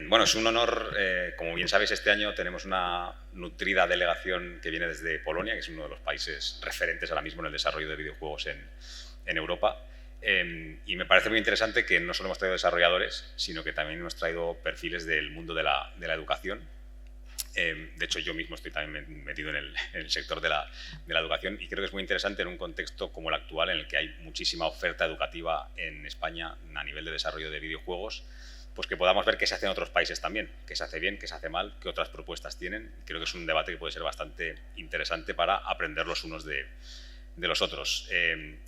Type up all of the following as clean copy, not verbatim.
Bueno, es un honor. Como bien sabéis, este año tenemos una nutrida delegación que viene desde Polonia, que es uno de los países referentes ahora mismo en el desarrollo de videojuegos en Europa. Y me parece muy interesante que no solo hemos traído desarrolladores, sino que también hemos traído perfiles del mundo de la educación. De hecho, yo mismo estoy también metido en el sector de la educación y creo que es muy interesante en un contexto como el actual, en el que hay muchísima oferta educativa en España a nivel de desarrollo de videojuegos, pues que podamos ver qué se hace en otros países también, qué se hace bien, qué se hace mal, qué otras propuestas tienen. Creo que es un debate que puede ser bastante interesante para aprender los unos de los otros.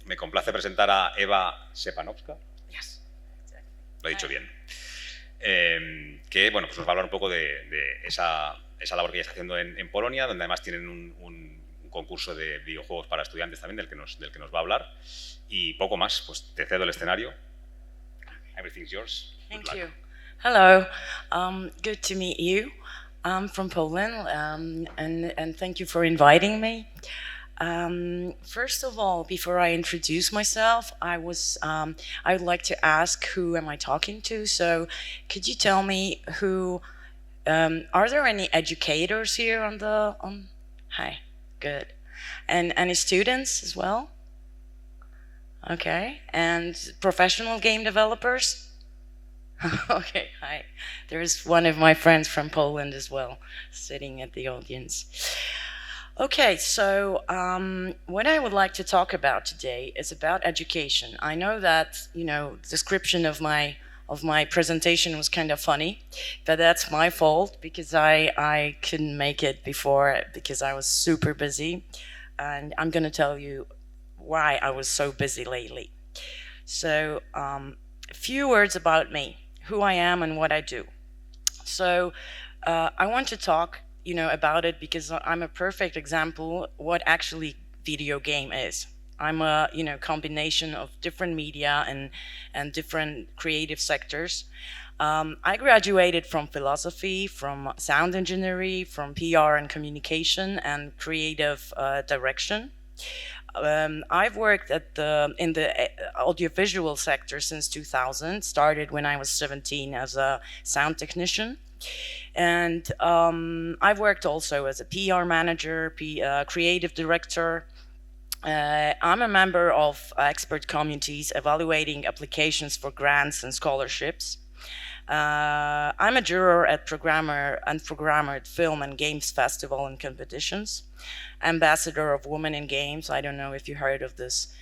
Me complace presentar a Eva Sepanovska. Yes. Lo he dicho bien. Que bueno, pues nos va a hablar un poco de esa labor que ya está haciendo en Polonia, donde además tienen un concurso de videojuegos para estudiantes también, del que nos va a hablar. Y poco más, pues te cedo el escenario. Everything's yours. Thank you. Hello. Good to meet you. I'm from Poland, and thank you for inviting me. First of all, before I introduce myself, I would like to ask, who am I talking to? So, could you tell me who? Are there any educators here on? Hi, good, and any students as well? Okay, and professional game developers? Okay, hi. There's one of my friends from Poland as well, sitting at the audience. Okay, so what I would like to talk about today is about education. I know that, description of my presentation was kind of funny, but that's my fault because I couldn't make it before because I was super busy, and I'm going to tell you why I was so busy lately. So, a few words about me, who I am and what I do. So, I want to talk, about it because I'm a perfect example what actually video game is. I'm a, combination of different media and different creative sectors. I graduated from philosophy, from sound engineering, from PR and communication, and creative direction. I've worked in the audiovisual sector since 2000. Started when I was 17 as a sound technician, and I've worked also as a PR manager, creative director. I'm a member of expert communities evaluating applications for grants and scholarships. I'm a juror at programmer film and games festival and competitions. Ambassador of Women in Games. I don't know if you heard of this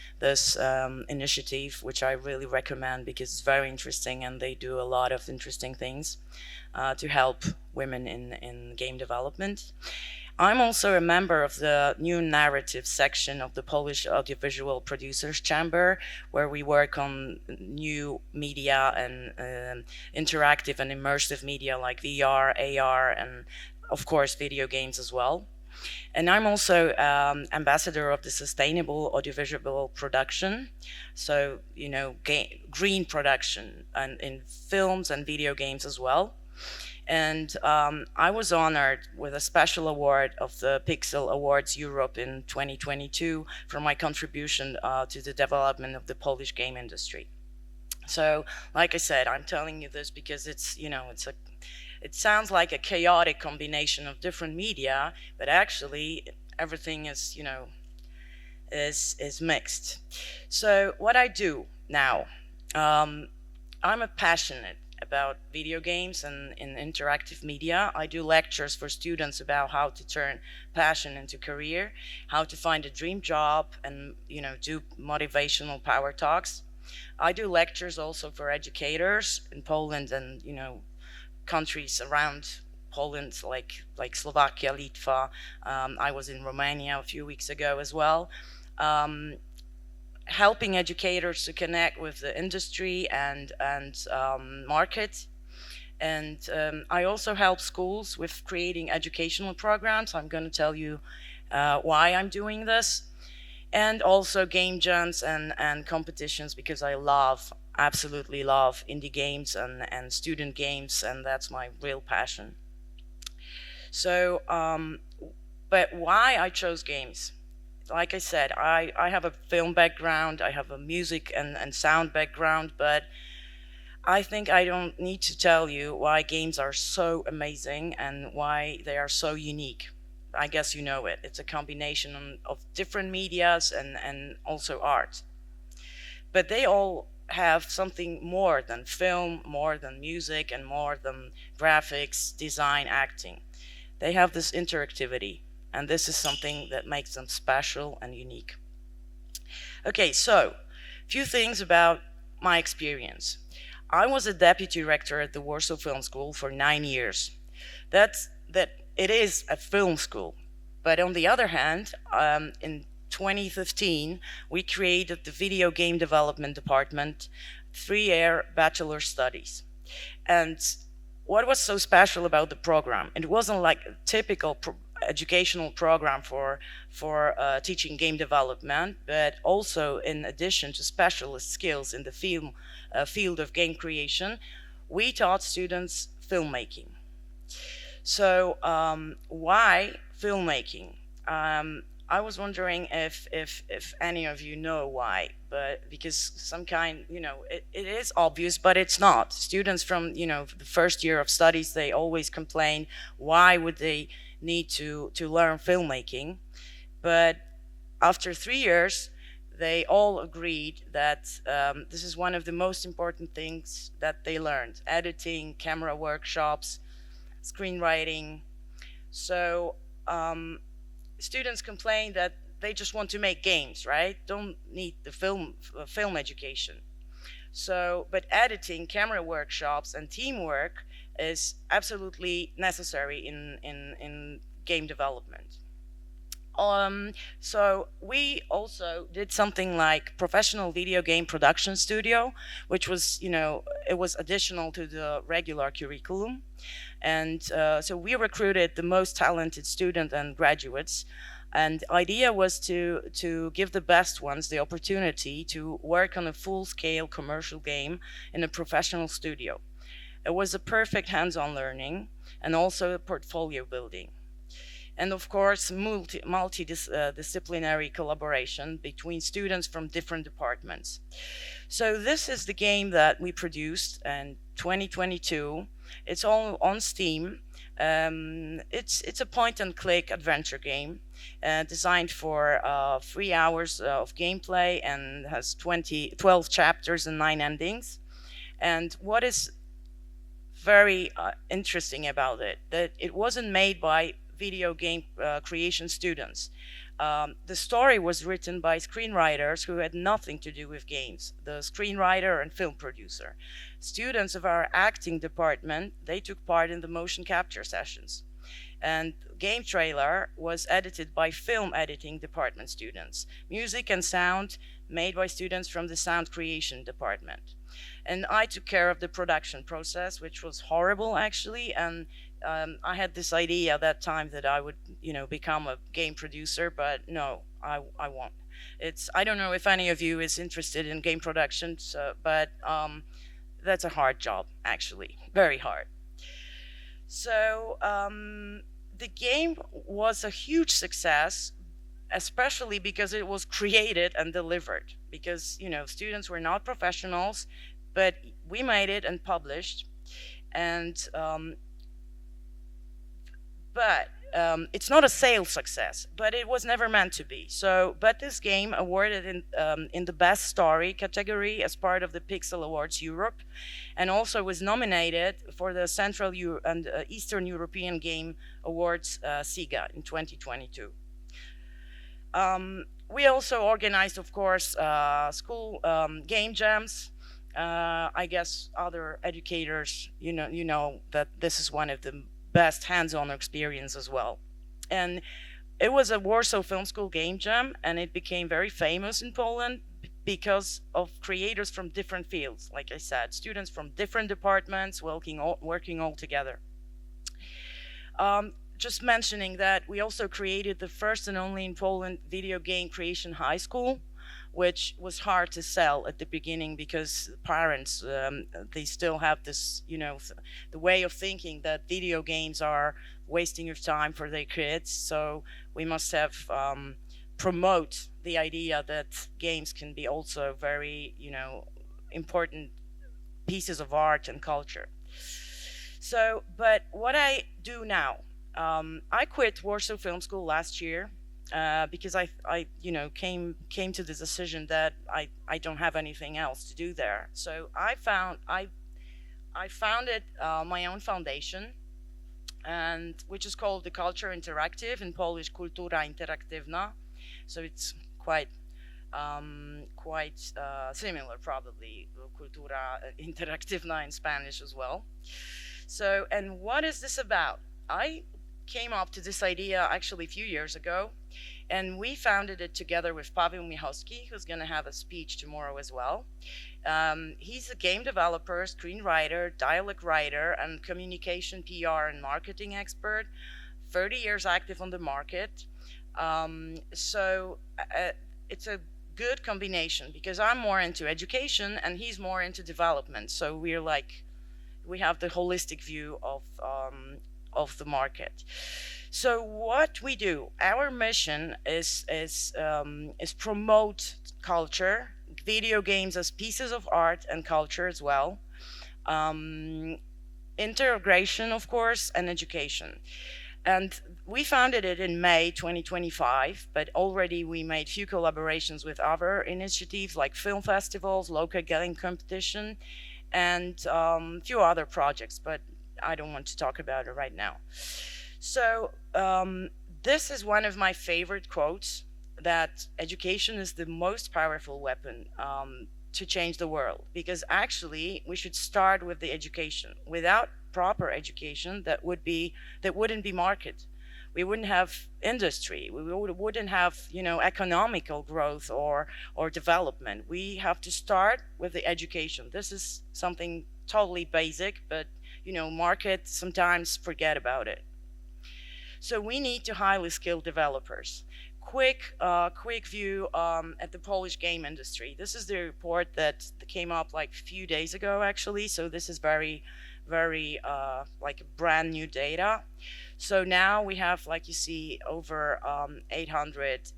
initiative, which I really recommend because it's very interesting and they do a lot of interesting things to help women in game development. I'm also a member of the new narrative section of the Polish Audiovisual Producers Chamber, where we work on new media and interactive and immersive media like VR, AR, and of course video games as well. And I'm also ambassador of the sustainable audiovisual production, so green production and in films and video games as well. And I was honored with a special award of the Pixel Awards Europe in 2022 for my contribution to the development of the Polish game industry. So, like I said, I'm telling you this because it sounds like a chaotic combination of different media, but actually everything is is mixed. So what I do now, I'm a passionate about video games and in interactive media. I do lectures for students about how to turn passion into career, how to find a dream job, and do motivational power talks. I do lectures also for educators in Poland and countries around Poland, like Slovakia, Litva. I was in Romania a few weeks ago as well. Helping educators to connect with the industry and market. And I also help schools with creating educational programs. I'm going to tell you why I'm doing this. And also game jams and competitions because I absolutely love indie games and student games, and that's my real passion. So, but why I chose games? Like I said, I have a film background, I have a music and sound background, but I think I don't need to tell you why games are so amazing and why they are so unique. I guess you know it. It's a combination of different medias and also art. But they all have something more than film, more than music, and more than graphics, design, acting. They have this interactivity, and this is something that makes them special and unique. Okay, so a few things about my experience. I was a deputy rector at the Warsaw Film School for 9 years. That it is a film school, but on the other hand, in 2015, we created the video game development department, 3-year bachelor studies. And what was so special about the program? It wasn't like a typical educational program for teaching game development, but also in addition to specialist skills in the field of game creation, we taught students filmmaking. So why filmmaking? I was wondering if any of you know why, but because some kind, it is obvious, but it's not. Students from, the first year of studies, they always complain, why would they need to learn filmmaking? But after 3 years, they all agreed that this is one of the most important things that they learned: editing, camera workshops, screenwriting. So students complain that they just want to make games, right? Don't need the film education. So, but editing, camera workshops, and teamwork is absolutely necessary in game development. So we also did something like professional video game production studio, which was, it was additional to the regular curriculum. And so we recruited the most talented students and graduates. And the idea was to give the best ones the opportunity to work on a full-scale commercial game in a professional studio. It was a perfect hands-on learning and also a portfolio building. And of course, multidisciplinary collaboration between students from different departments. So this is the game that we produced in 2022. It's all on Steam. It's a point-and-click adventure game designed for 3 hours of gameplay and has 12 chapters and 9 endings. And what is very interesting about it, that it wasn't made by video game creation students. The story was written by screenwriters who had nothing to do with games, the screenwriter and film producer. Students of our acting department, they took part in the motion capture sessions. And game trailer was edited by film editing department students. Music and sound made by students from the sound creation department. And I took care of the production process, which was horrible actually. And I had this idea at that time that I would, become a game producer, but no, I won't. I don't know if any of you is interested in game production, but that's a hard job, actually, very hard. So the game was a huge success, especially because it was created and delivered. Because students were not professionals, but we made it and published, and but it's not a sales success, but it was never meant to be. So, but this game awarded in the best story category as part of the Pixel Awards Europe, and also was nominated for the Central and Eastern European Game Awards SIGA in 2022. We also organized, of course, school game jams. I guess other educators, you know that this is one of the best hands-on experience as well. And it was a Warsaw Film School game jam, and it became very famous in Poland because of creators from different fields. Like I said, students from different departments working all together. Just mentioning that we also created the first and only in Poland video game creation high school, which was hard to sell at the beginning because parents, they still have this, the way of thinking that video games are wasting of time for their kids. So we must have promote the idea that games can be also very, important pieces of art and culture. So, but what I do now, I quit Warsaw Film School last year because I came to the decision that I don't have anything else to do there. So I founded my own foundation, and which is called the Culture Interactive, in Polish Kultura Interaktywna. So it's quite similar, probably Kultura Interaktywna in Spanish as well. So, and what is this about? I came up to this idea actually a few years ago, and we founded it together with Paweł Michalski, who's going to have a speech tomorrow as well. He's a game developer, screenwriter, dialogue writer, and communication, PR, and marketing expert. 30 years active on the market. It's a good combination because I'm more into education and he's more into development. So we have the holistic view of the market. So what we do, our mission is promote culture, video games as pieces of art and culture as well, integration, of course, and education. And we founded it in May 2025, but already we made few collaborations with other initiatives like film festivals, local game competition, and few other projects, but I don't want to talk about it right now. So this is one of my favorite quotes, that education is the most powerful weapon to change the world, because actually we should start with the education. Without proper education, that wouldn't be market. We wouldn't have industry. We wouldn't have economical growth or development. We have to start with the education. This is something totally basic, but market sometimes forget about it. So we need to highly skilled developers. Quick view at the Polish game industry. This is the report that came up like a few days ago, actually. So this is very like brand new data. So now we have, like you see, over 800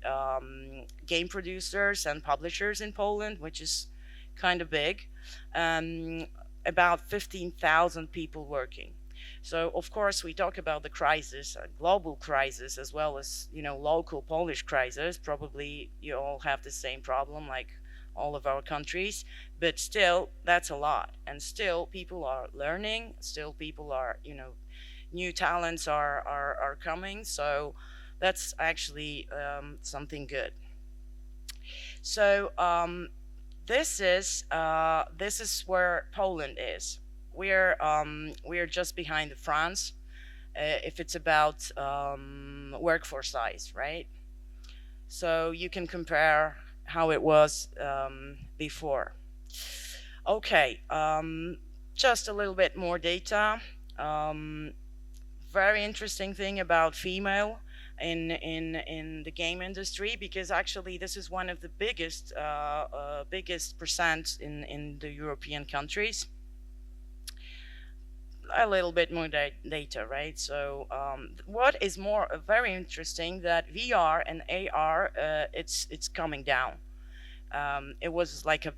game producers and publishers in Poland, which is kind of big. About 15,000 people working. So of course we talk about the crisis, a global crisis, as well as local Polish crisis. Probably you all have the same problem, like all of our countries, but still that's a lot, and still people are learning, still people are new talents are coming, so that's actually something good. So this is where Poland is. We're just behind France if it's about workforce size, right? So you can compare how it was before. Okay, just a little bit more data. Very interesting thing about female in the game industry, because actually this is one of the biggest percent in the European countries. A little bit more data, right? So what is more very interesting, that VR and AR, it's coming down. It was like a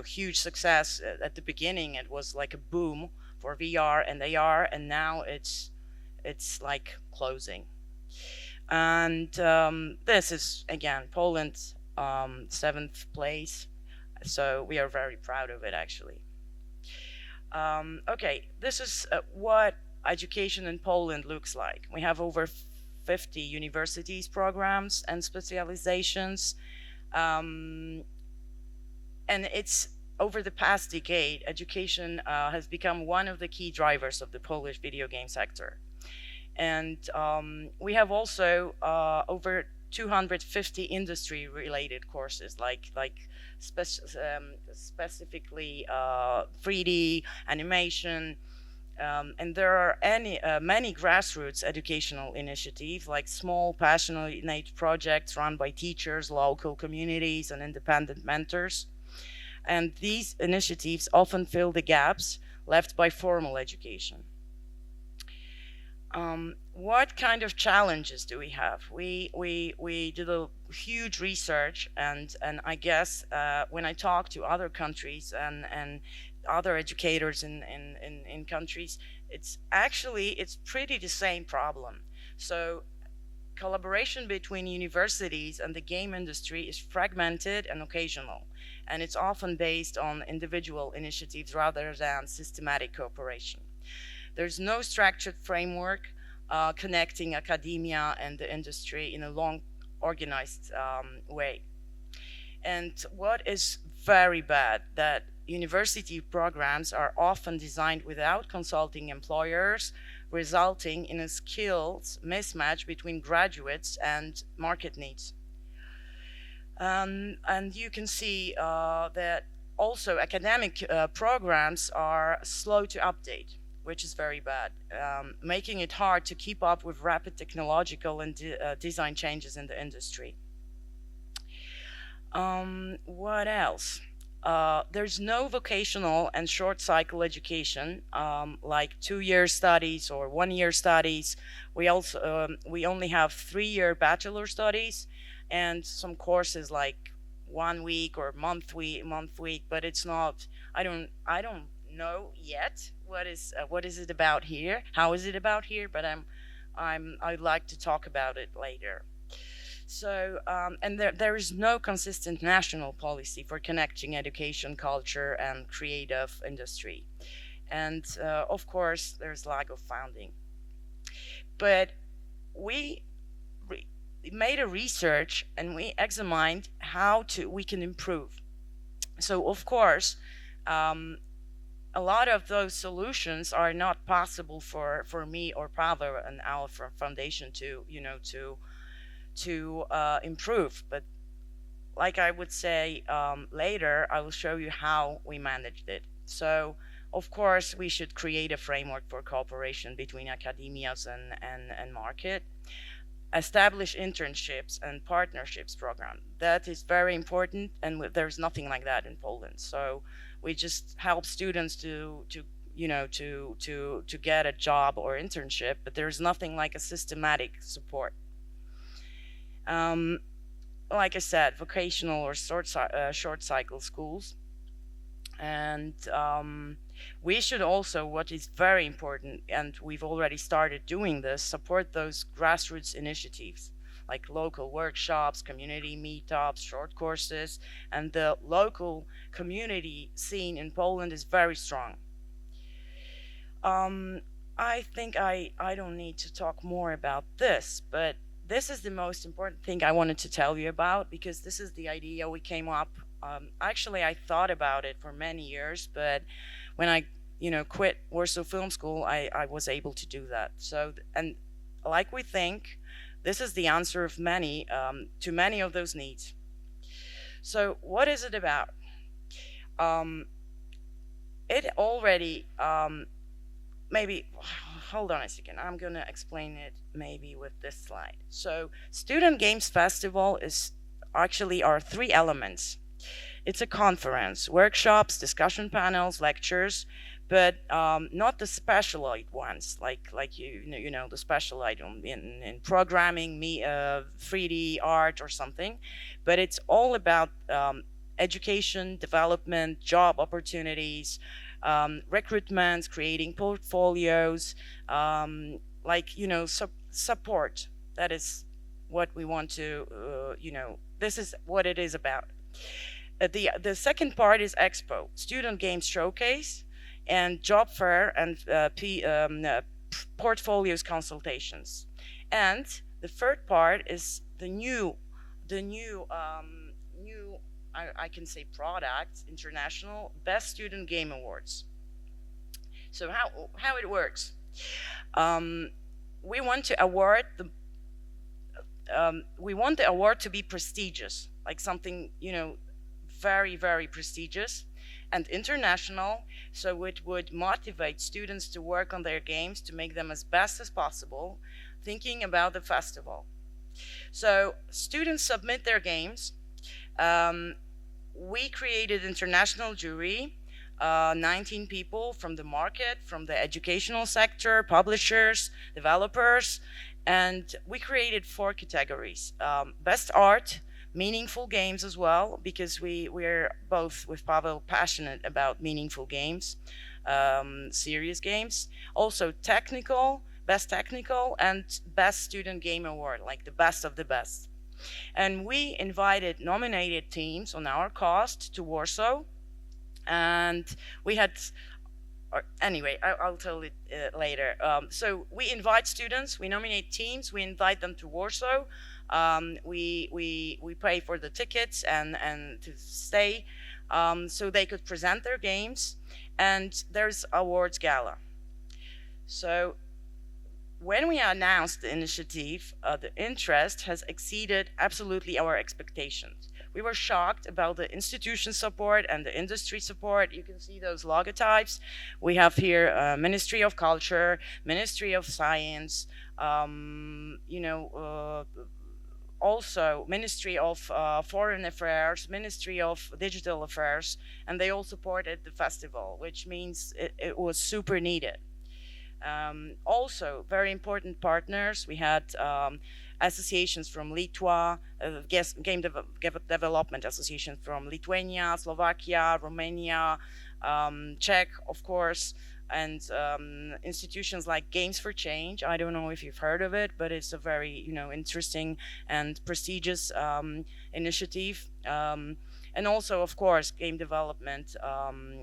huge success at the beginning. It was like a boom for VR and AR, and now it's like closing. And this is again Poland, 7th place. So we are very proud of it, actually. Okay, this is what education in Poland looks like. We have over 50 universities, programs, and specializations. And it's over the past decade, education has become one of the key drivers of the Polish video game sector. And we have also over 250 industry-related courses, like specifically 3D animation, and there are many grassroots educational initiatives, like small, passionate projects run by teachers, local communities, and independent mentors. And these initiatives often fill the gaps left by formal education. What kind of challenges do we have? We did a huge research, and I guess when I talk to other countries and other educators in countries, it's pretty the same problem. So collaboration between universities and the game industry is fragmented and occasional, and it's often based on individual initiatives rather than systematic cooperation. There's no structured framework connecting academia and the industry in a long, organized way. And what is very bad, that university programs are often designed without consulting employers, resulting in a skills mismatch between graduates and market needs. And you can see that also academic programs are slow to update, which is very bad, making it hard to keep up with rapid technological and design changes in the industry. What else? There's no vocational and short cycle education, like 2-year studies or 1-year studies. We only have 3-year bachelor studies and some courses like 1 week or month week, but it's not. I don't know yet what is it about here. How is it about here? But I'd like to talk about it later. So, and there is no consistent national policy for connecting education, culture, and creative industry. And of course, there's lack of funding. But we made a research and we examined how we can improve. So, of course, a lot of those solutions are not possible for me or Pavel and our foundation to improve. But like I would say later, I will show you how we managed it. So of course we should create a framework for cooperation between academias and market, establish internships and partnerships program. That is very important, and there's nothing like that in Poland. So we just help students to get a job or internship, but there's nothing like a systematic support. Like I said, vocational or short cycle schools. And we should also, what is very important, and we've already started doing this, support those grassroots initiatives like local workshops, community meetups, short courses, and the local community scene in Poland is very strong. I think I don't need to talk more about this, but this is the most important thing I wanted to tell you about, because this is the idea we came up. Actually, I thought about it for many years, but when I, quit Warsaw Film School, I was able to do that. So, and like we think, this is the answer of many to many of those needs. So, what is it about? It already maybe, hold on a second, I'm going to explain it maybe with this slide. So Student Games Festival is actually are 3 elements. It's a conference, workshops, discussion panels, lectures, but not the specialized ones, like the specialized in programming, 3D art or something, but it's all about education, development, job opportunities, recruitment, creating portfolios, support. That is what we want to, this is what it is about. The second part is Expo, Student Games Showcase, and Job Fair and portfolios consultations. And the third part is the new I can say product, international Best Student Game Awards. So how it works? We want the award to be prestigious, like something very, very prestigious and international. So it would motivate students to work on their games to make them as best as possible, thinking about the festival. So students submit their games. We created international jury, 19 people from the market, from the educational sector, publishers, developers, and we created 4 categories: best art, meaningful games as well, because we're both with Pavel passionate about meaningful games, serious games. Also best technical, and best student game award, like the best of the best. And we invited nominated teams on our cost to Warsaw, and we had anyway, I'll tell it later. So we invite students, we nominate teams, we invite them to Warsaw. We pay for the tickets and to stay, so they could present their games, and there's awards gala. So when we announced the initiative, the interest has exceeded absolutely our expectations. We were shocked about the institution support and the industry support. You can see those logotypes. We have here Ministry of Culture, Ministry of Science, also Ministry of Foreign Affairs, Ministry of Digital Affairs, and they all supported the festival, which means it was super needed. Also, very important partners. We had associations from Litva, game development associations from Lithuania, Slovakia, Romania, Czech, of course, and institutions like Games for Change. I don't know if you've heard of it, but it's a very interesting and prestigious initiative. And also, of course, Game Development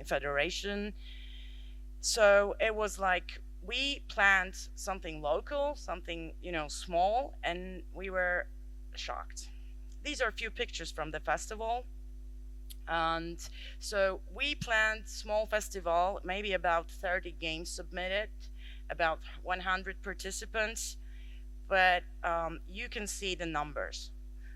Federation. So it was like we planned something local, something small, and we were shocked. These are a few pictures from the festival. And so we planned small festival, maybe about 30 games submitted, about 100 participants, but you can see the numbers.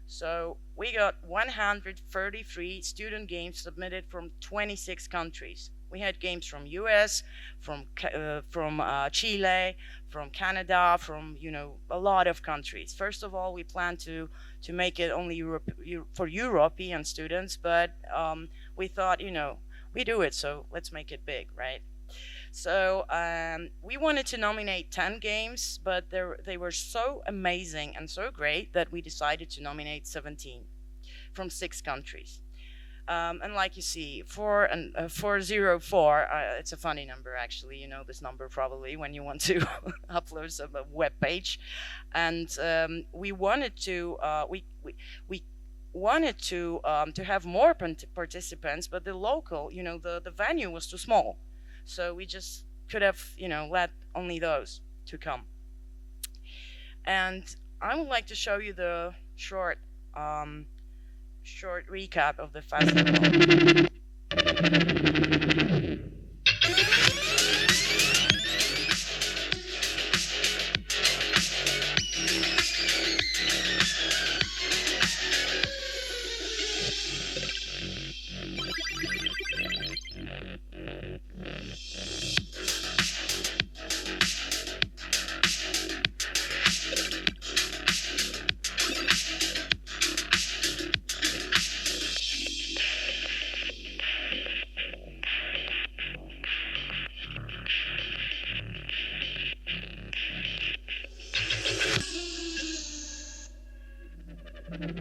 So we got 133 student games submitted from 26 countries. We had games from US, from Chile, from Canada, from a lot of countries. First of all, we plan to make it only for European students, but we thought we do it, so let's make it big, right? So we wanted to nominate 10 games, but they were so amazing and so great that we decided to nominate 17 from 6 countries. And like you see, 404, it's a funny number actually. You know this number probably when you want to upload some web page. And we wanted to we wanted to have more participants, but the local, the venue was too small, so we just could have let only those to come. And I would like to show you the short recap of the festival.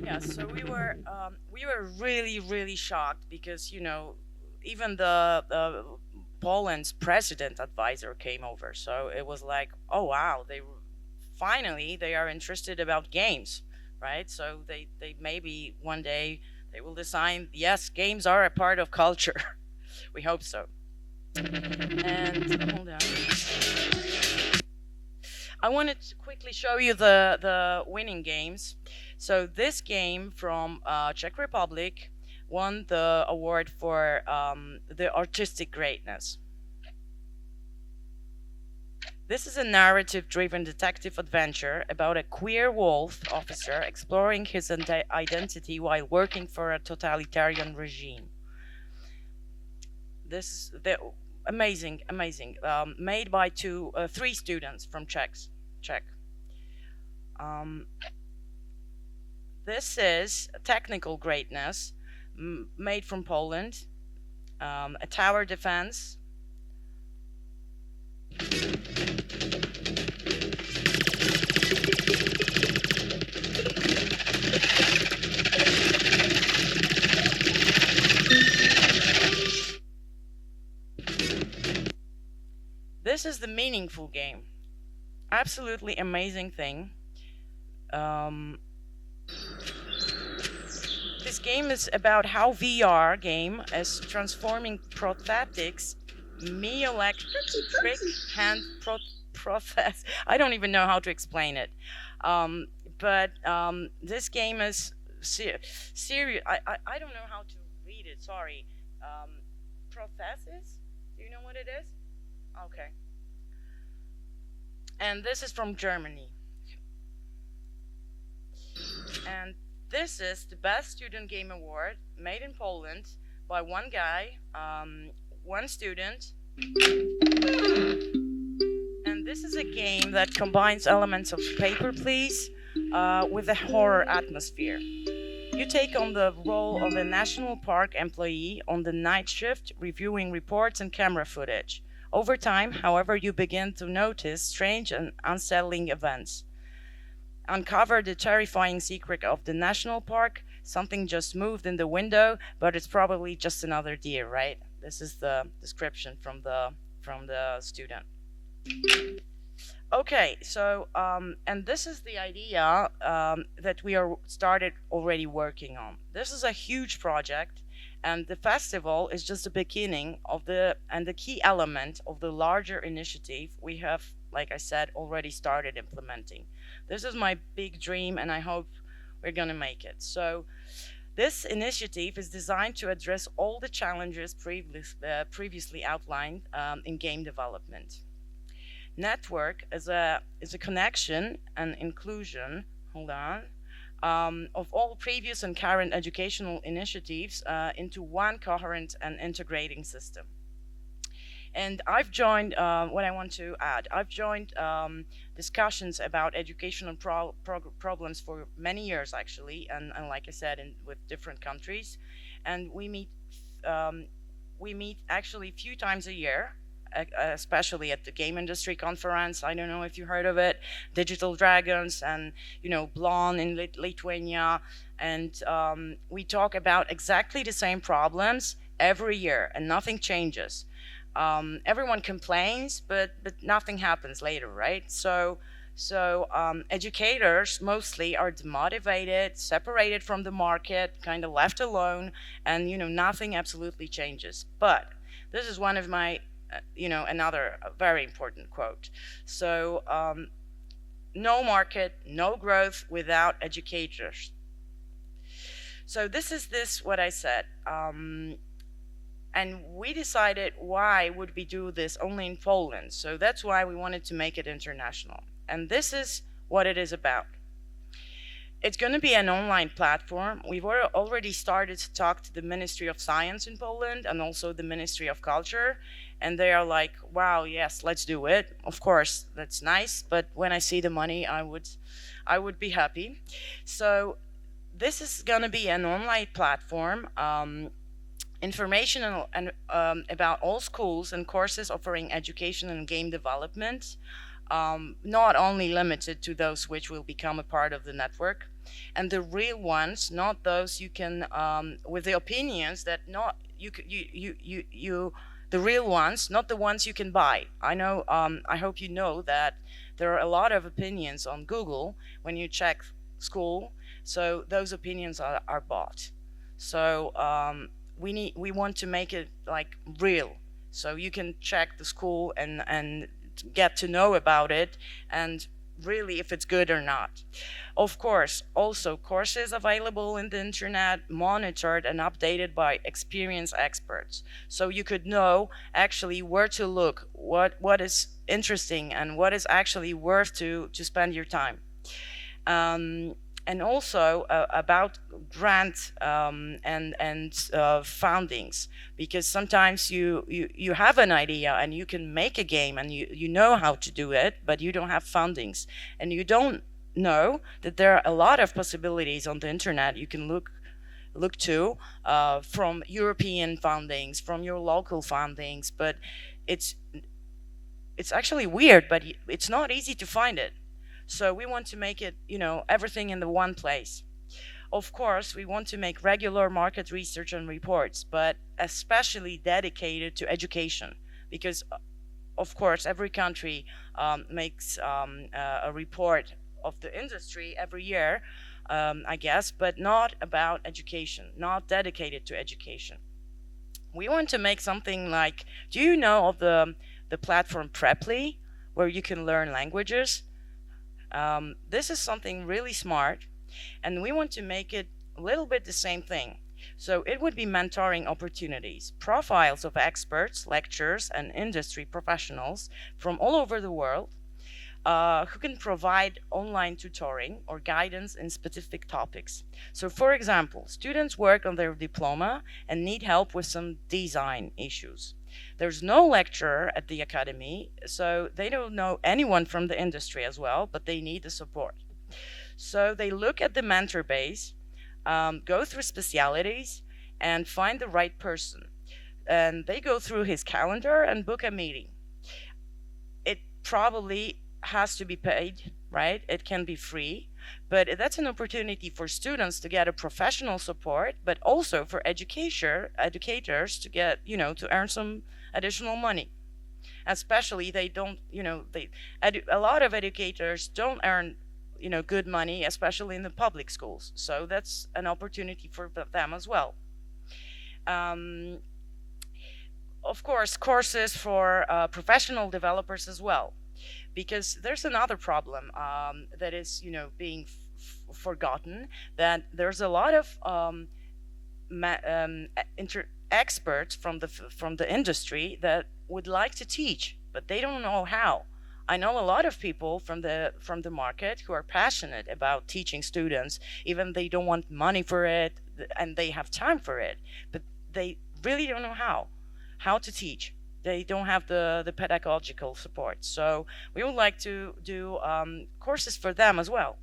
Yeah, so we were really shocked because even the Poland's president advisor came over, so it was like, oh wow, finally they are interested about games, right? So they maybe one day they will decide, yes, games are a part of culture. We hope so. And hold on, I wanted to quickly show you the winning games. So this game from Czech Republic won the award for the artistic greatness. This is a narrative-driven detective adventure about a queer wolf officer exploring his identity while working for a totalitarian regime. This is amazing. Made by 3 students from Czech. This is technical greatness, made from Poland, a tower defense. this is the meaningful game. Absolutely amazing thing. Um, this game is about how VR game is transforming prosthetics, me electric hand process. I don't even know how to explain it. But this game is serious. I don't know how to read it. Sorry. Prosthesis? Do you know what it is? Okay. And this is from Germany. And this is the Best Student Game Award made in Poland by one guy, one student. And this is a game that combines elements of Paper Please with a horror atmosphere. You take on the role of a national park employee on the night shift, reviewing reports and camera footage. Over time, however, you begin to notice strange and unsettling events. Uncover the terrifying secret of the national park. Something just moved in the window, but it's probably just another deer, right? This is the description from the student. Okay, so and this is the idea that we are started already working on. This is a huge project, and the festival is just the beginning of the key element of the larger initiative we have, like I said, already started implementing. This is my big dream, and I hope we're gonna make it. So this initiative is designed to address all the challenges previously outlined in game development. Network is a connection and inclusion, of all previous and current educational initiatives into one coherent and integrating system. And I've joined, what I want to add, I've joined discussions about educational problems for many years actually, and like I said, with different countries. And we meet actually a few times a year, especially at the game industry conference. I don't know if you heard of it, Digital Dragons, and Blon in Lithuania, and we talk about exactly the same problems every year, and nothing changes. Everyone complains, but nothing happens later, right? So educators mostly are demotivated, separated from the market, kind of left alone, and nothing absolutely changes. But this is one of my another very important quote. So, no market, no growth without educators. So this is what I said. And we decided, why would we do this only in Poland? So that's why we wanted to make it international. And this is what it is about. It's going to be an online platform. We've already started to talk to the Ministry of Science in Poland and also the Ministry of Culture. And they are like, wow, yes, let's do it. Of course, that's nice. But when I see the money, I would be happy. So this is going to be an online platform. Information and about all schools and courses offering education and game development. Not only limited to those which will become a part of the network, and the real ones, not those you can with the opinions that not the real ones, not the ones you can buy. I know. I hope you know that there are a lot of opinions on Google when you check school. So those opinions are bought. So we want to make it like real. So you can check the school and get to know about it and really if it's good or not. Of course, also courses available in the internet, monitored and updated by experienced experts. So you could know actually where to look, what is interesting and what is actually worth to spend your time. And also about grant and foundings, because sometimes you have an idea and you can make a game and you know how to do it, but you don't have fundings, and you don't know that there are a lot of possibilities on the internet you can look to from European fundings, from your local fundings, but it's actually weird, but it's not easy to find it. So we want to make it, everything in the one place. Of course, we want to make regular market research and reports, but especially dedicated to education, because of course, every country makes a report of the industry every year, I guess, but not about education, not dedicated to education. We want to make something like, do you know of the platform Preply, where you can learn languages? This is something really smart, and we want to make it a little bit the same thing. So it would be mentoring opportunities, profiles of experts, lecturers, and industry professionals from all over the world who can provide online tutoring or guidance in specific topics. So, for example, students work on their diploma and need help with some design issues. There's no lecturer at the academy, so they don't know anyone from the industry as well, but they need the support. So they look at the mentor base, go through specialities, and find the right person. And they go through his calendar and book a meeting. It probably has to be paid, right? It can be free, but that's an opportunity for students to get a professional support, but also for educators to get, to earn some additional money. Especially they don't, a lot of educators don't earn, good money, especially in the public schools. So that's an opportunity for them as well. Of course, courses for professional developers as well, because there's another problem that is, being forgotten. That there's a lot of experts from the industry that would like to teach, but they don't know how. I know a lot of people from the market who are passionate about teaching students, even they don't want money for it, and they have time for it, but they really don't know how to teach. They don't have the pedagogical support. So we would like to do courses for them as well.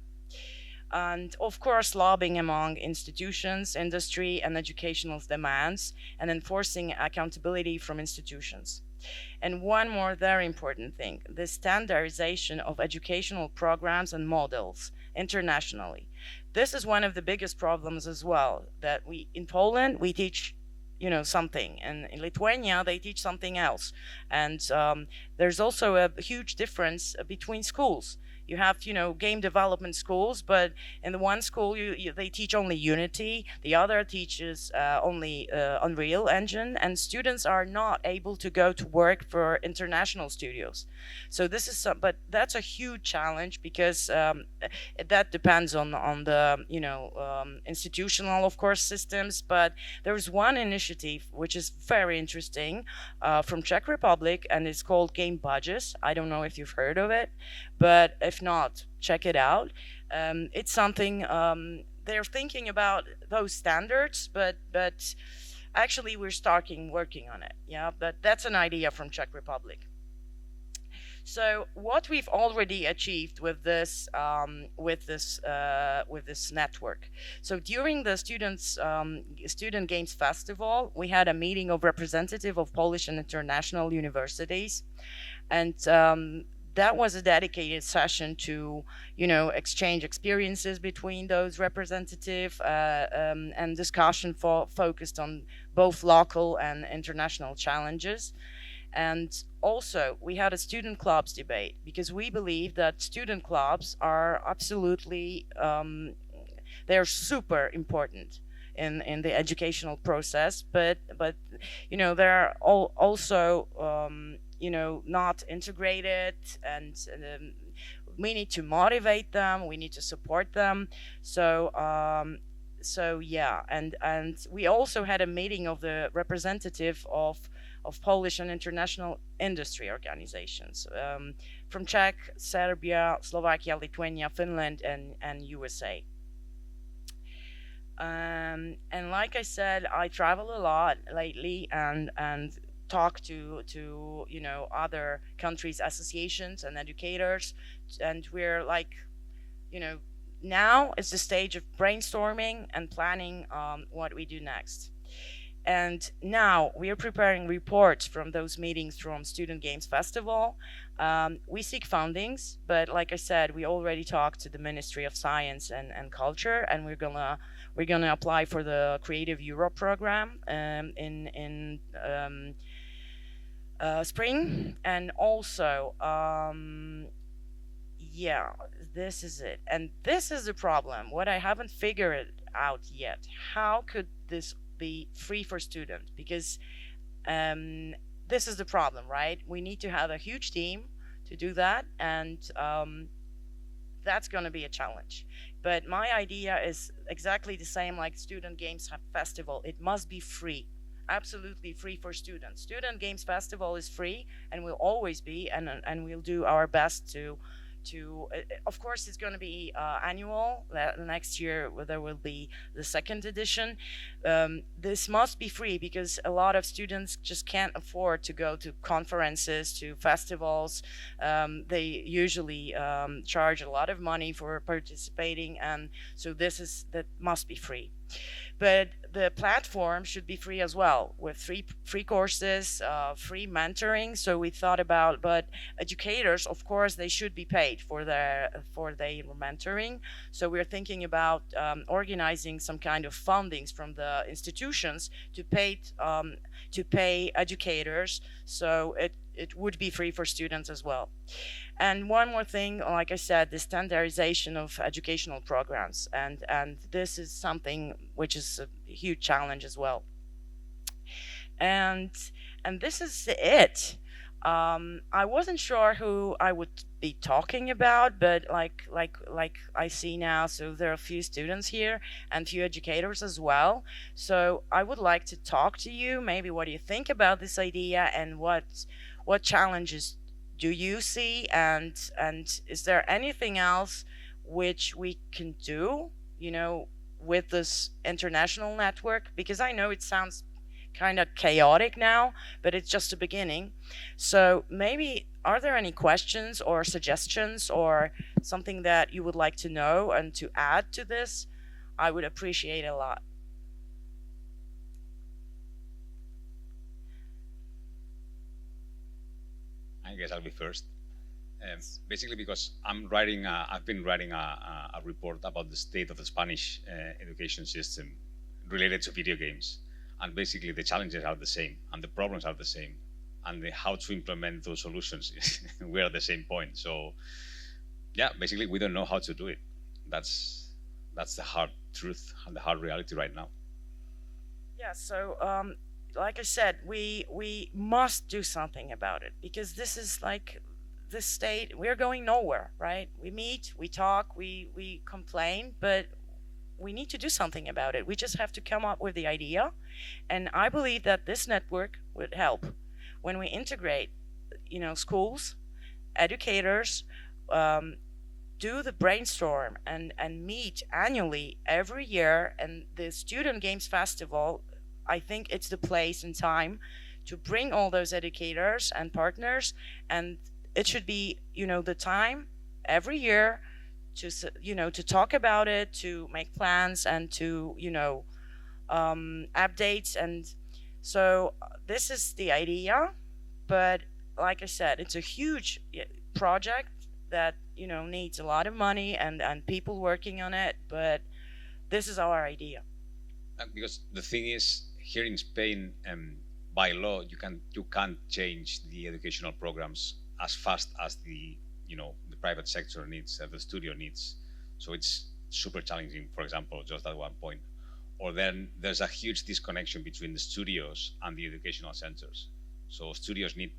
And of course, lobbying among institutions, industry, and educational demands, and enforcing accountability from institutions. And one more very important thing, the standardization of educational programs and models internationally. This is one of the biggest problems as well, that in Poland, we teach something, and in Lithuania they teach something else. And there's also a huge difference between schools. You have, game development schools, but in the one school they teach only Unity, the other teaches only Unreal Engine, and students are not able to go to work for international studios. So this is but that's a huge challenge, because that depends on the institutional, of course, systems. But there's one initiative which is very interesting from Czech Republic, and it's called Game Budgets. I don't know if you've heard of it, but if not, check it out. It's something they're thinking about those standards, but actually we're starting working on it. Yeah, but that's an idea from Czech Republic. So what we've already achieved with this network. So during the Student Games Festival, we had a meeting of representative of Polish and international universities, and that was a dedicated session to, exchange experiences between those representative and discussion focused on both local and international challenges. And also, we had a student clubs debate, because we believe that student clubs are absolutely, they're super important in the educational process, but they're also not integrated, and we need to motivate them, we need to support them. So yeah, and we also had a meeting of the representative of Polish and international industry organizations from Czech, Serbia, Slovakia, Lithuania, Finland, and USA. And like I said, I travel a lot lately, and talk to other countries' associations and educators, and we're like, now is the stage of brainstorming and planning what we do next. And now we are preparing reports from those meetings from Student Games Festival. We seek fundings, but like I said, we already talked to the Ministry of Science and Culture, and we're gonna apply for the Creative Europe program spring, and also yeah, this is it, and this is the problem. What I haven't figured out yet: how could this be free for students? Because um, this is the problem, right? We need to have a huge team to do that, and that's going to be a challenge. But my idea is exactly the same like Student Games Festival. It must be free, absolutely free for students. Student Games Festival is free and will always be, and we'll do our best to of course it's going to be annual. Next year there will be the second edition. This must be free because a lot of students just can't afford to go to conferences, to festivals. They usually charge a lot of money for participating, and so that must be free. But the platform should be free as well, with free courses, free mentoring. So we thought about, but educators, of course, they should be paid for their mentoring. So we're thinking about organizing some kind of fundings from the institutions to pay educators. So it would be free for students as well. And one more thing, like I said, the standardization of educational programs, and this is something which is a huge challenge as well. And this is it. I wasn't sure who I would be talking about, but like I see now, so there are a few students here and few educators as well. So I would like to talk to you. Maybe what do you think about this idea, and what challenges do you see, and is there anything else which we can do, with this international network? Because I know it sounds kind of chaotic now, but it's just a beginning. So maybe, are there any questions or suggestions or something that you would like to know and to add to this? I would appreciate a lot. I guess I'll be first. Basically, because I've been writing a report about the state of the Spanish education system related to video games, and basically the challenges are the same, and the problems are the same, and how to implement those solutions, we're at the same point. So, yeah, basically we don't know how to do it. That's the hard truth and the hard reality right now. Yeah, so like I said, we must do something about it, because this is like the state. We're going nowhere, right? We meet, we talk, we complain, but we need to do something about it. We just have to come up with the idea, and I believe that this network would help when we integrate, schools, educators, um, do the brainstorm and meet annually every year. And the Student Games Festival, I think it's the place and time to bring all those educators and partners, and it should be, the time every year to to talk about it, to make plans, and to updates. And so this is the idea, but like I said, it's a huge project that needs a lot of money and people working on it, but this is our idea. Because the thing is, here in Spain, by law, you can't change the educational programs as fast as the private sector needs, the studio needs. So it's super challenging. For example, just at one point, or then there's a huge disconnection between the studios and the educational centers. So studios need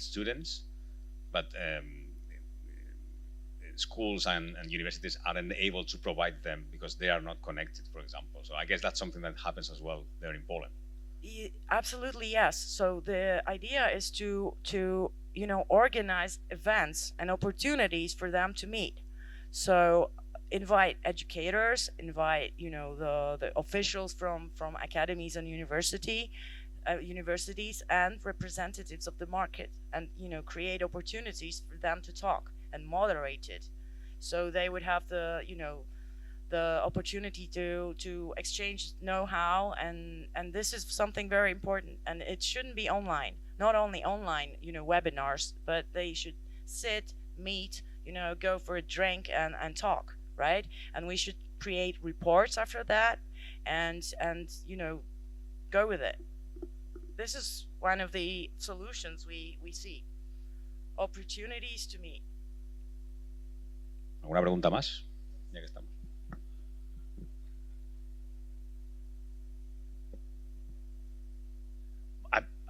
students, but schools and universities aren't able to provide them because they are not connected, for example. So I guess that's something that happens as well there in Poland. Absolutely, yes. So the idea is to organize events and opportunities for them to meet. So invite educators, invite the officials from academies and universities, and representatives of the market, and create opportunities for them to talk and moderate it, so they would have the opportunity to exchange know-how, and this is something very important, and it shouldn't be online. Not only online webinars, but they should sit, meet, go for a drink and talk, right? And we should create reports after that, and go with it. This is one of the solutions we see. Opportunities to meet. ¿Alguna pregunta más? Ya que estamos.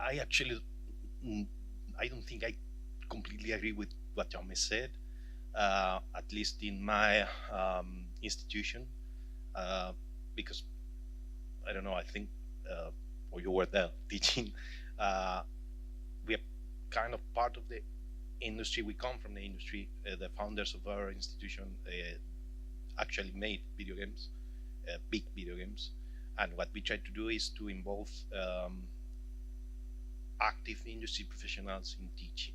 I actually, I don't think I completely agree with what Jaume said, at least in my institution, because I don't know, I think, or you were there teaching, we are kind of part of the industry. We come from the industry. The founders of our institution actually made video games, big video games, and what we try to do is to involve active industry professionals in teaching.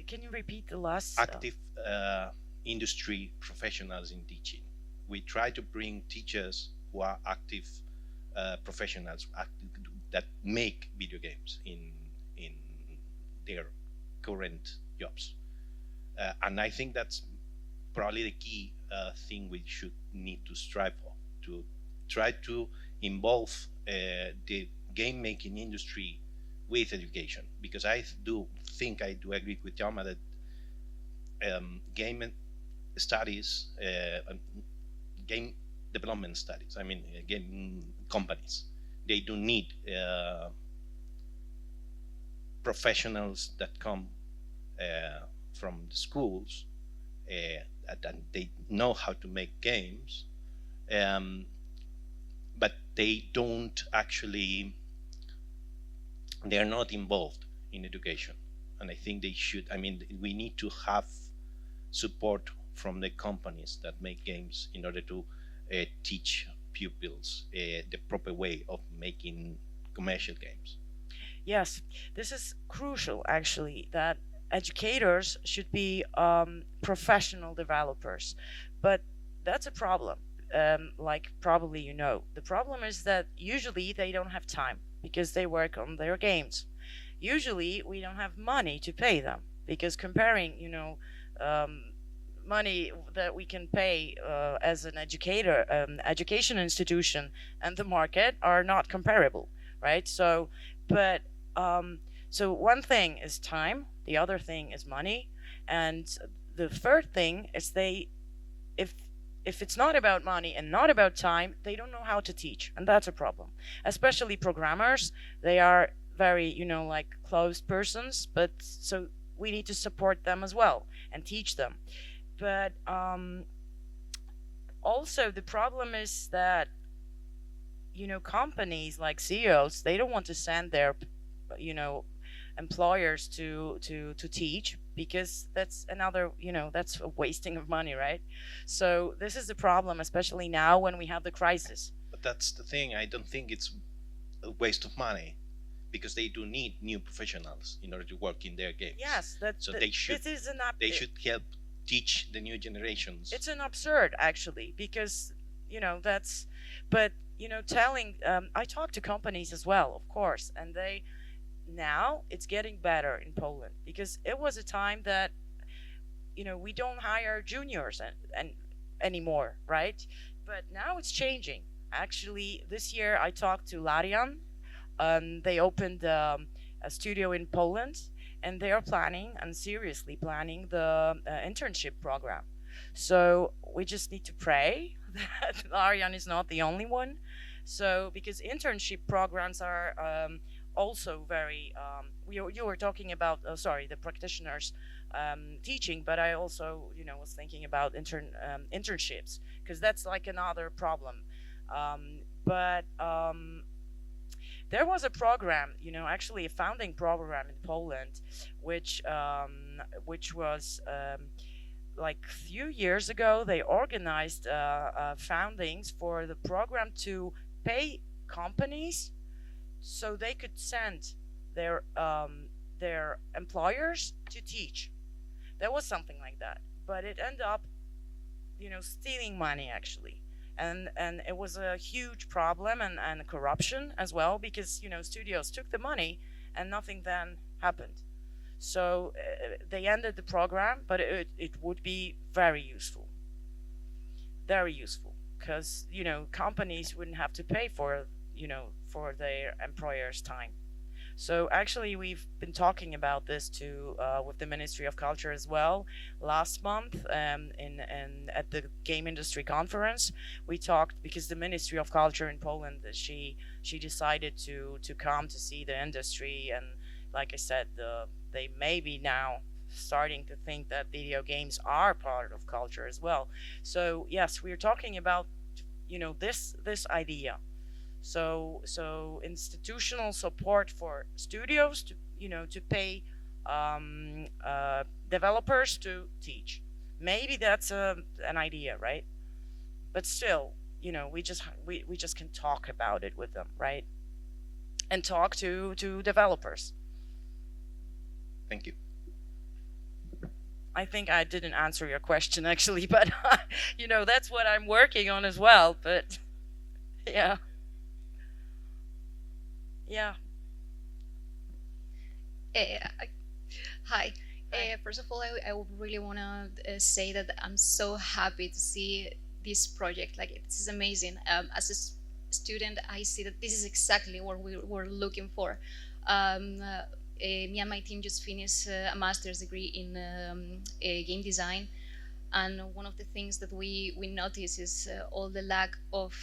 Can you repeat the last? Active industry professionals in teaching. We try to bring teachers who are active professionals that make video games in their current jobs, and I think that's probably the key thing we should need to strive for, to try to involve the game making industry with education, because I do agree with Jaume that game studies, game development studies, I mean game companies, they do need professionals that come from the schools, and they know how to make games, but they don't actually, they're not involved in education. And I think they should. I mean, we need to have support from the companies that make games in order to teach pupils the proper way of making commercial games. Yes, this is crucial actually, that educators should be professional developers, but that's a problem. Like probably you know, the problem is that usually they don't have time because they work on their games. Usually we don't have money to pay them, because comparing, money that we can pay as an educator, education institution, and the market are not comparable, right? So, but so one thing is time, the other thing is money, and the third thing is if it's not about money and not about time, they don't know how to teach, and that's a problem. Especially programmers, they are very, like closed persons, but so we need to support them as well and teach them. But also the problem is that, companies like CEOs, they don't want to send their, employers to teach, because that's another, that's a wasting of money, right? So this is the problem, especially now when we have the crisis. But that's the thing. I don't think it's a waste of money, because they do need new professionals in order to work in their games. Yes, they should. This is they should help teach the new generations. It's an absurd, actually, because that's. But telling. I talk to companies as well, of course, and now it's getting better in Poland, because it was a time that we don't hire juniors and anymore, right? But now it's changing. Actually, this year I talked to Larian. They opened a studio in Poland, and they are planning, and seriously planning, the internship program. So we just need to pray that Larian is not the only one. So because internship programs are also very, you were talking about, the practitioners teaching, but I also was thinking about internships, because that's like another problem. But there was a program, actually a founding program in Poland, which was like a few years ago. They organized foundings for the program to pay companies so they could send their employers to teach. There was something like that, but it ended up, stealing money actually. And it was a huge problem, and corruption as well, because studios took the money and nothing then happened. So they ended the program, but it would be very useful, because companies wouldn't have to pay for for their employers' time. So actually, we've been talking about this too with the Ministry of Culture as well. Last month, in at the Game Industry Conference, we talked because the Ministry of Culture in Poland, she decided to come to see the industry, and like I said, they may be now starting to think that video games are part of culture as well. So yes, we're talking about this idea. So institutional support for studios to to pay developers to teach. Maybe that's an idea, right? But still, we just can talk about it with them, right? And talk to developers. Thank you. I think I didn't answer your question actually, but that's what I'm working on as well. But yeah, yeah. Hi. Hi. First of all, I would really want to say that I'm so happy to see this project. Like, this is amazing. As a student, I see that this is exactly what we were looking for. Me and my team just finished a master's degree in game design. And one of the things that we notice is all the lack of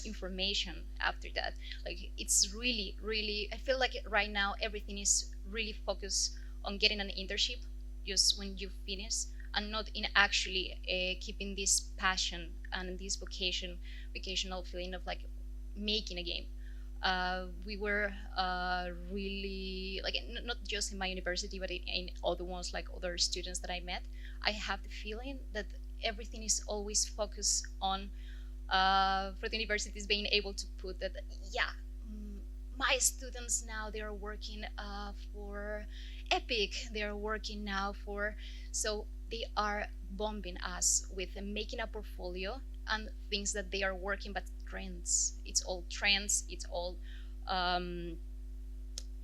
information after that. Like, it's really, really, I feel like right now everything is really focused on getting an internship just when you finish, and not in actually keeping this passion and this vocational feeling of like making a game. We were really like, not just in my university, but in other ones, like other students that I met. I have the feeling that everything is always focused on for the universities being able to put that, yeah, my students now, they are working for Epic, they are working now for, so they are bombing us with making a portfolio and things that they are working, but trends. It's all trends. It's all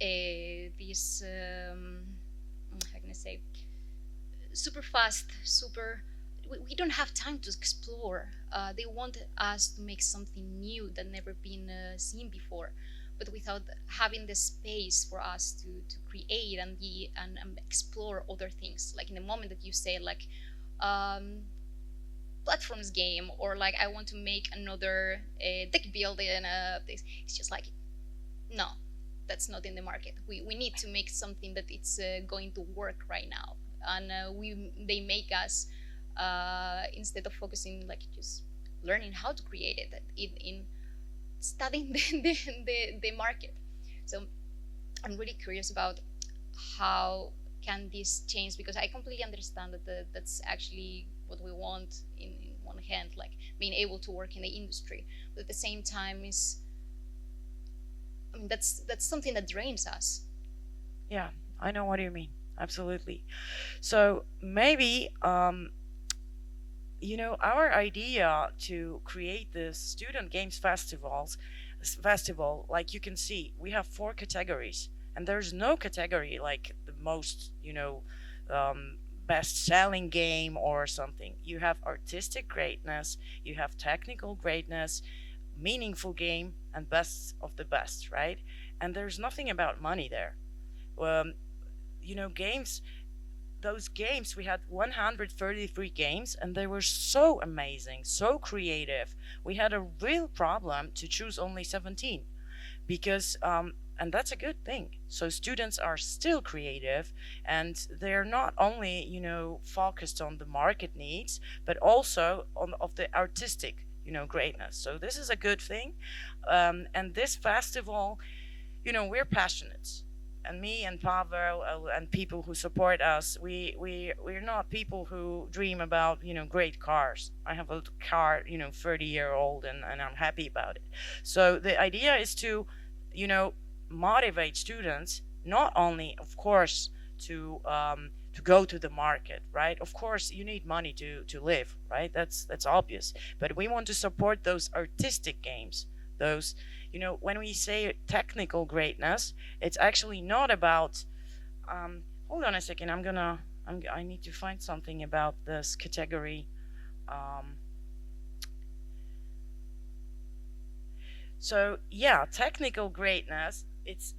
these how can I say, super fast, super. We don't have time to explore. They want us to make something new that never been seen before, but without having the space for us to create and explore other things. Like in the moment that you say like platforms game, or like I want to make another deck building, it's just like, no, that's not in the market. We need to make something that it's going to work right now, and they make us instead of focusing like just learning how to create it in studying the market. So I'm really curious about how can this change, because I completely understand that that's actually what we want in one hand, like being able to work in the industry, but at the same time is, I mean, that's something that drains us. Yeah, I know what you mean. Absolutely. So maybe our idea to create this student games festival, like you can see, we have 4 categories, and there's no category like the most, best selling game or something. You have artistic greatness, you have technical greatness, meaningful game, and best of the best, right? And there's nothing about money there. Games, those games, we had 133 games, and they were so amazing, so creative. We had a real problem to choose only 17 because and that's a good thing. So students are still creative, and they're not only focused on the market needs, but also on of the artistic greatness. So this is a good thing. And this festival, we're passionate, and me and Pavel and people who support us, we're not people who dream about great cars. I have a car 30-year-old, and I'm happy about it. So the idea is to motivate students, not only of course to go to the market, right? Of course you need money to live, right? That's obvious. But we want to support those artistic games, those when we say technical greatness, it's actually not about hold on a second, I need to find something about this category. So yeah, technical greatness, it's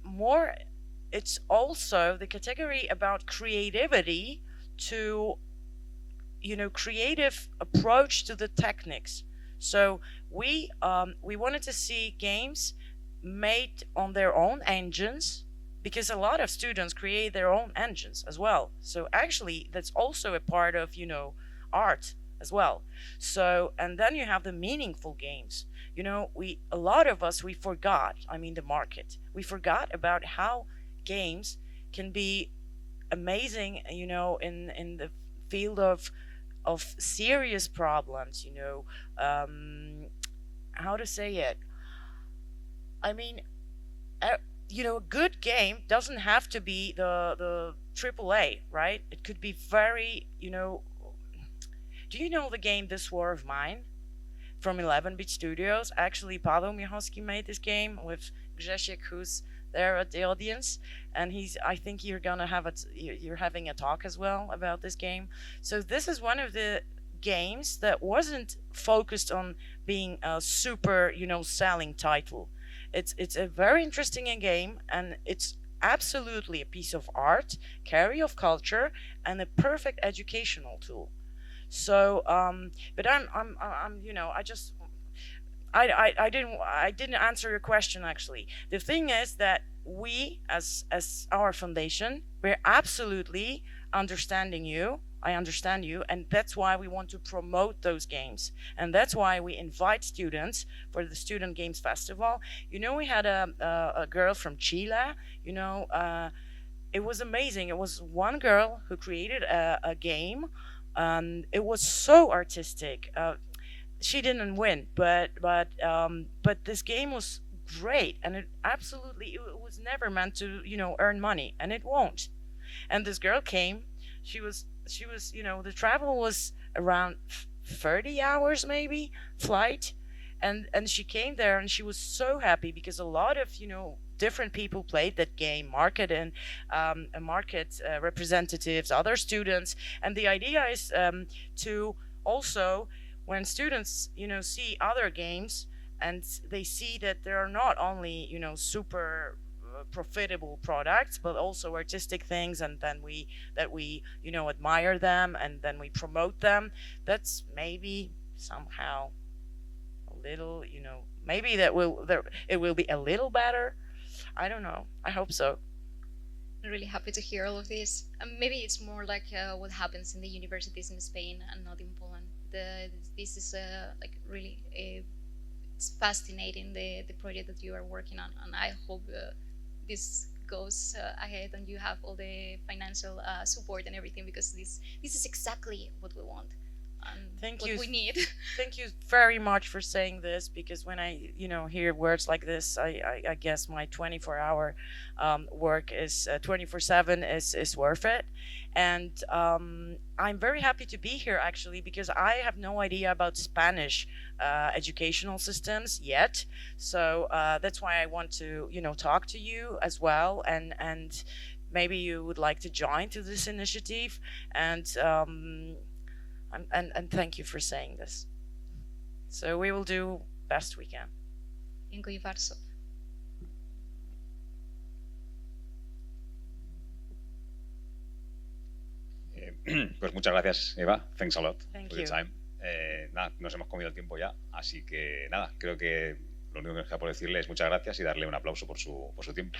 also the category about creativity to, creative approach to the techniques. So we wanted to see games made on their own engines, because a lot of students create their own engines as well. So actually, that's also a part of, art as well. So, and then you have the meaningful games. A lot of us, we forgot, the market. We forgot about how games can be amazing, in the field of serious problems, how to say it. I mean, a good game doesn't have to be the AAA, right? It could be very, do you know the game This War of Mine from 11-bit Studios? Actually, Paweł Michowski made this game with Grzesiek, who's there at the audience, and I think you're having a talk as well about this game. So this is one of the games that wasn't focused on being a super, selling title. It's a very interesting game, and it's absolutely a piece of art, carry of culture, and a perfect educational tool. So, but I didn't answer your question actually. The thing is that we, as our foundation, we're absolutely understanding you. I understand you, and that's why we want to promote those games, and that's why we invite students for the Student Games Festival. We had a girl from Chile. It was amazing. It was one girl who created a game. It was so artistic. She didn't win, but this game was great, and it was never meant to earn money, and it won't. And this girl came. She was the travel was around 30 hours maybe flight, and she came there, and she was so happy because a lot of different people played that game, market representatives, other students, and the idea is to also, when students see other games and they see that there are not only super profitable products, but also artistic things, and then we admire them, and then we promote them. That's maybe somehow a little, maybe it will be a little better. I don't know. I hope so. I'm really happy to hear all of this. Maybe it's more like what happens in the universities in Spain and not in Poland. This is really it's fascinating, the project that you are working on, and I hope this goes ahead and you have all the financial support and everything, because this is exactly what we want and what we need. Thank you very much for saying this, because when I hear words like this, I guess my 24-hour work is 24/7 is worth it. And I'm very happy to be here actually, because I have no idea about Spanish educational systems yet. So that's why I want to talk to you as well, and maybe you would like to join to this initiative, and thank you for saying this. So we will do best we can. Dziękuję bardzo. Pues muchas gracias, Eva. Thanks a lot Thank for your you. time. Nada, nos hemos comido el tiempo ya, así que nada, creo que lo único que nos queda por decirle es muchas gracias y darle un aplauso por su tiempo.